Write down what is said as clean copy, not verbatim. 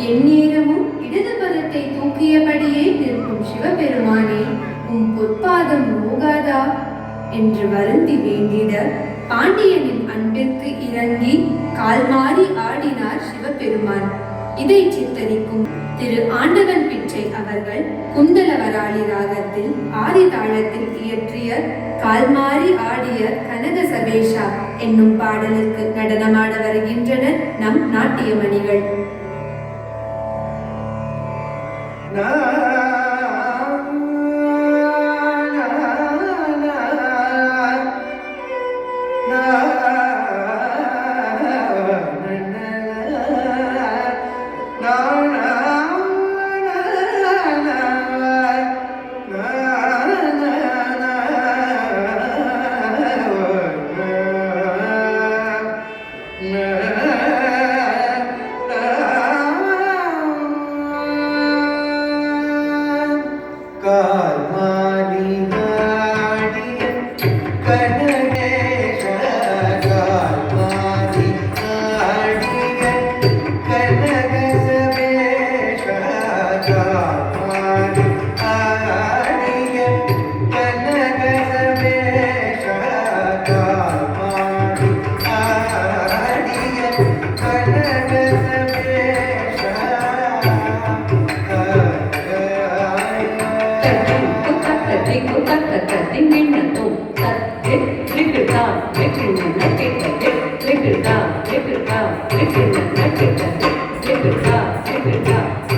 எந்நேரமும் இடது பதத்தை தூக்கியபடியே நிற்கும் சிவபெருமானே, உம் பொற்பாதம் நோகாதா என்று வருந்தி வேண்டிட பாண்டியனின் அன்பிற்கு இறங்கி கால் மாறி ஆடினார் சிவபெருமான். இதை சித்தரிக்கும் திரு ஆண்டவன் பிச்சை அவர்கள் குந்தலவராளி ராகத்தில் ஆதி தாளத்தில் இயற்றிய கால்மாறி ஆடிய கனக சபேஷா என்னும் பாடலுக்கு நடனமாட வருகின்றனர் நம் நாட்டியமணிகள். Look at that.